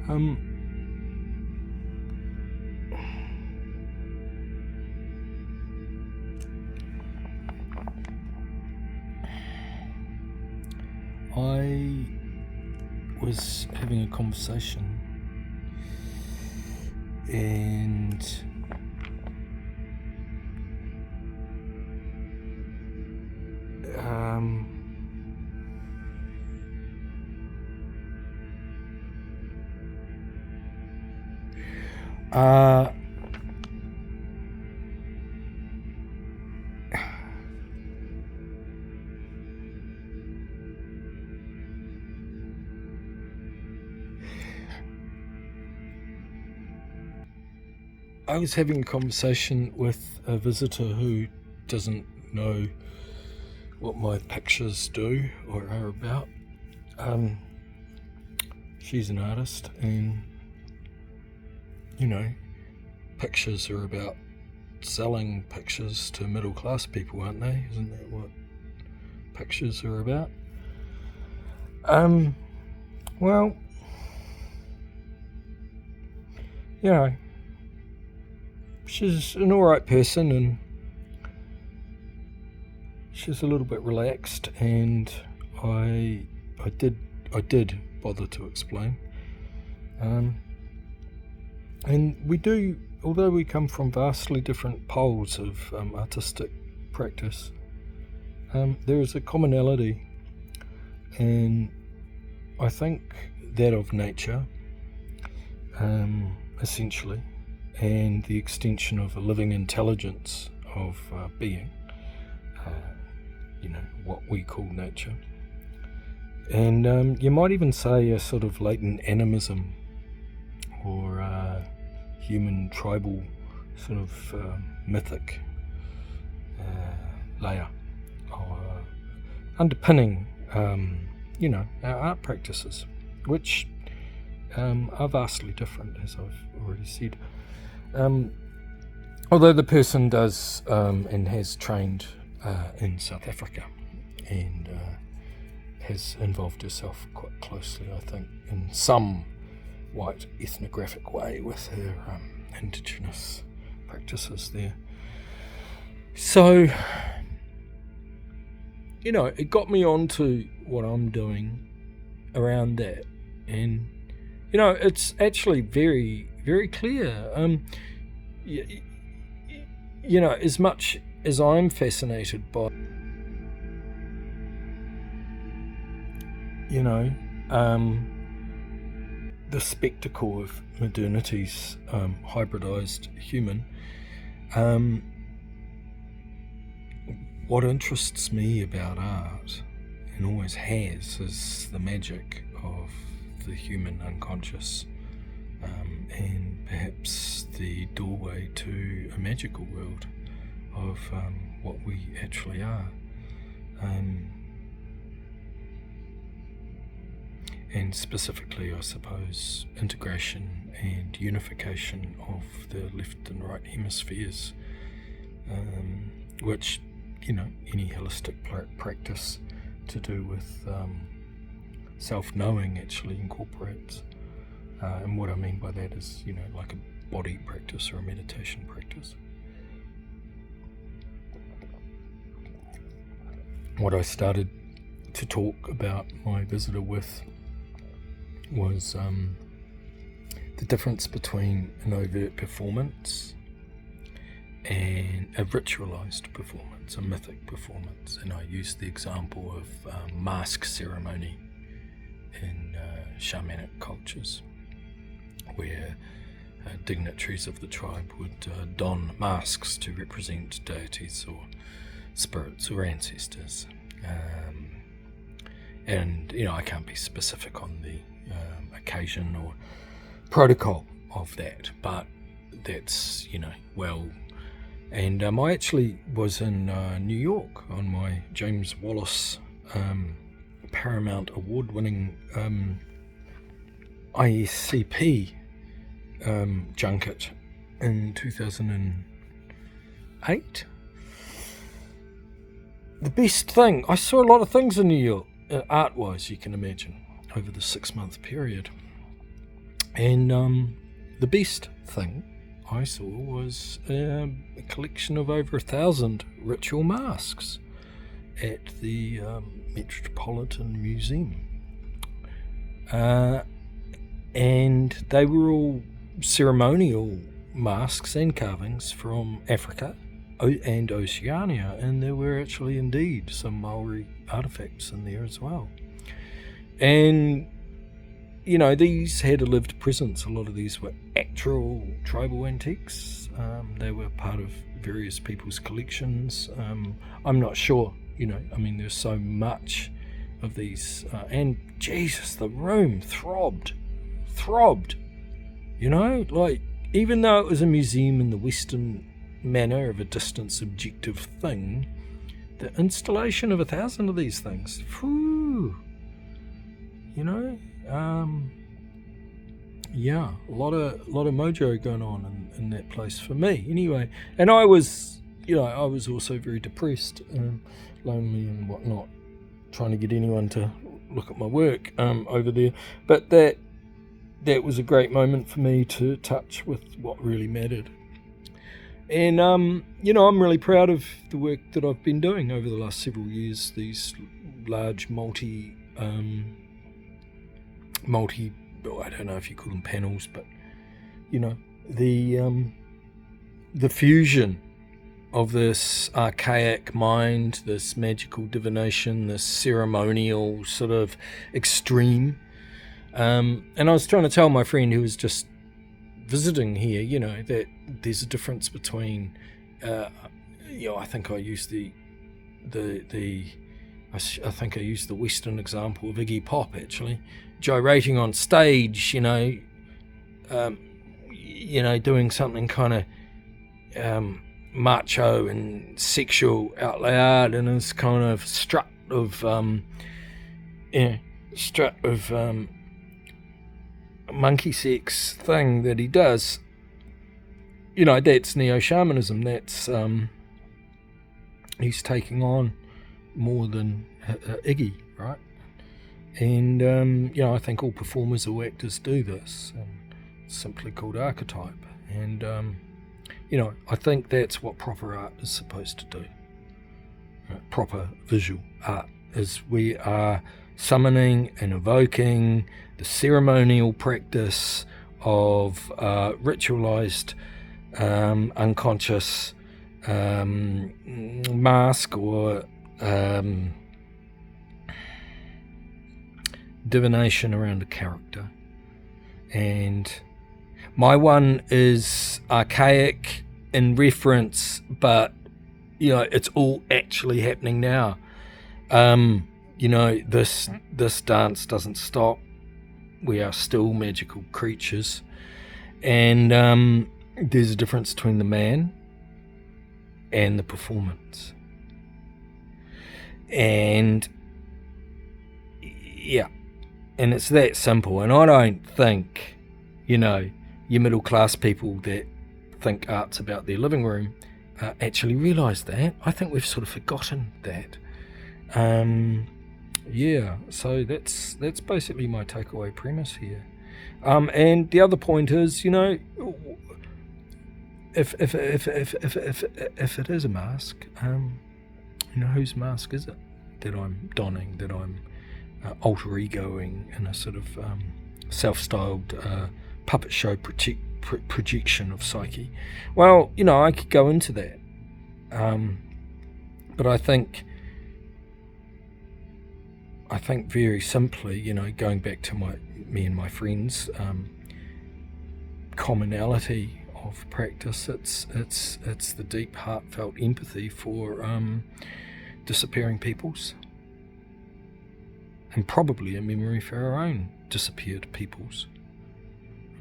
Um, I was having a conversation and I was having a conversation with a visitor who doesn't know what my pictures do or are about. She's an artist, and pictures are about selling pictures to middle class people, aren't they? Isn't that what pictures are about? Well, she's an alright person, and she's a little bit relaxed, and I did bother to explain. And we do, although we come from vastly different poles of artistic practice, there is a commonality, and I think that of nature, essentially, and the extension of a living intelligence of being, what we call nature. And you might even say a sort of latent animism, or human tribal sort of mythic layer, or underpinning our art practices, which are vastly different, as I've already said. Although the person does and has trained in South Africa, and has involved herself quite closely, I think, in some white ethnographic way with her indigenous practices there. So, it got me onto what I'm doing around that, and it's actually very, very clear. As much as I'm fascinated by the spectacle of modernity's hybridized human, what interests me about art, and always has, is the magic of the human unconscious, and perhaps the doorway to a magical world of what we actually are. And specifically, I suppose, integration and unification of the left and right hemispheres, which, any holistic practice to do with self-knowing actually incorporates. And what I mean by that is, like a body practice or a meditation practice. What I started to talk about my visitor with was the difference between an overt performance and a ritualized performance, a mythic performance. And I used the example of mask ceremony in shamanic cultures, where dignitaries of the tribe would don masks to represent deities or spirits or ancestors. And I can't be specific on the occasion or protocol of that, but that's well. And I actually was in New York on my James Wallace Paramount Award-winning ISCP junket in 2008. The best thing, I saw a lot of things in New York, art-wise, you can imagine, over the 6-month period. And the best thing I saw was a collection of over 1,000 ritual masks at the Metropolitan Museum. And they were all ceremonial masks and carvings from Africa and Oceania, and there were actually indeed some Maori artifacts in there as well. And these had a lived presence. A lot of these were actual tribal antiques. They were part of various people's collections. I'm not sure, there's so much of these. And Jesus, the room throbbed. Even though it was a museum in the Western manner of a distant subjective thing, the installation of 1,000 of these things, a lot of mojo going on in that place for me anyway. And I was also very depressed and lonely and whatnot, trying to get anyone to look at my work over there. But that was a great moment for me to touch with what really mattered. And I'm really proud of the work that I've been doing over the last several years. These large multi I don't know if you call them panels, but the fusion of this archaic mind, this magical divination, this ceremonial sort of extreme. And I was trying to tell my friend who was just visiting here, that there's a difference between, I think I used the Western example of Iggy Pop, actually, gyrating on stage, doing something kind of macho and sexual out loud, and this kind of strut of monkey sex thing that he does. That's neo-shamanism. That's he's taking on more than Iggy, right? And I think all performers or actors do this. It's simply called archetype. And I think that's what proper art is supposed to do. Proper visual art is we are summoning and evoking the ceremonial practice of ritualized unconscious mask or divination around a character. And my one is archaic in reference, but it's all actually happening now. This dance doesn't stop. We are still magical creatures, and there's a difference between the man and the performance. And it's that simple. And I don't think, your middle class people that think art's about their living room actually realise that. I think we've sort of forgotten that. So that's basically my takeaway premise here. And the other point is, if it is a mask, whose mask is it that I'm donning, that I'm alter egoing in a sort of self-styled puppet show projection of psyche? Well, I could go into that, but I think very simply, going back to me and my friends' commonality of practice, it's the deep, heartfelt empathy for disappearing peoples, and probably a memory for our own disappeared peoples.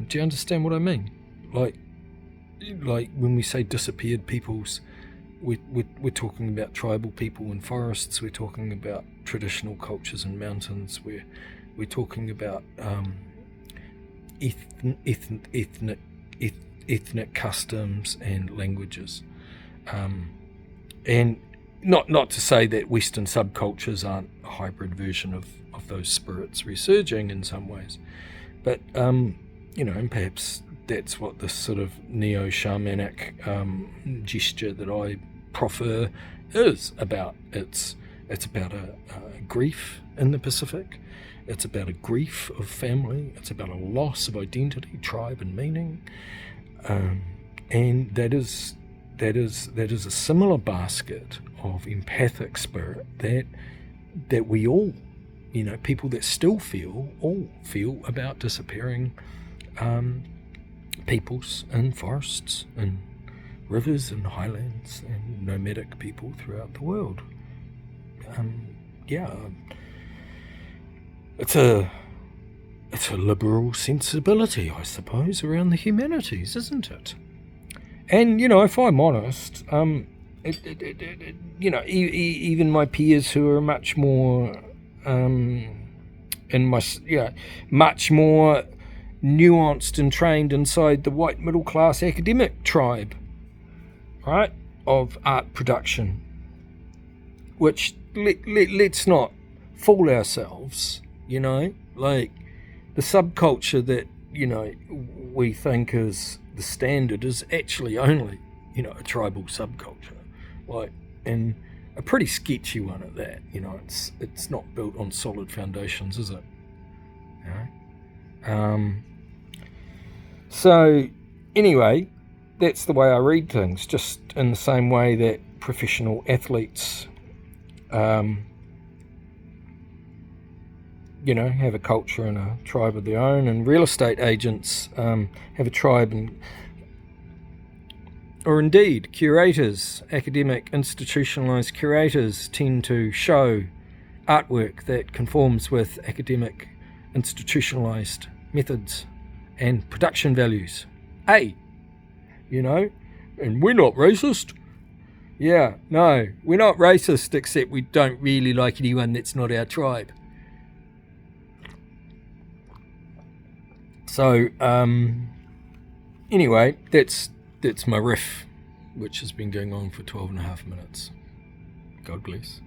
Do you understand what I mean? Like when we say disappeared peoples, we're talking about tribal people in forests. We're talking about traditional cultures in mountains. We're talking about ethnic customs and languages, and not to say that Western subcultures aren't a hybrid version of those spirits resurging in some ways, but and perhaps that's what this sort of neo-shamanic gesture that I prefer is about. It's about a grief in the Pacific. It's about a grief of family. It's about a loss of identity, tribe, and meaning. And that is a similar basket of empathic spirit that we all, people that still all feel about disappearing peoples in forests and rivers and highlands and nomadic people throughout the world. It's a liberal sensibility, I suppose, around the humanities, isn't it? And if I'm honest, even my peers who are much more much more nuanced and trained inside the white middle class academic tribe, right, of art production, which let's not fool ourselves, like the subculture that we think is the standard is actually only a tribal subculture, and a pretty sketchy one at that. It's not built on solid foundations, is it? So anyway, that's the way I read things, just in the same way that professional athletes have a culture and a tribe of their own, and real estate agents have a tribe, or indeed curators, academic institutionalized curators tend to show artwork that conforms with academic institutionalized methods and production values. And we're not racist. Yeah, no, we're not racist, except we don't really like anyone that's not our tribe. So, anyway, that's my riff, which has been going on for 12 and a half minutes. God bless.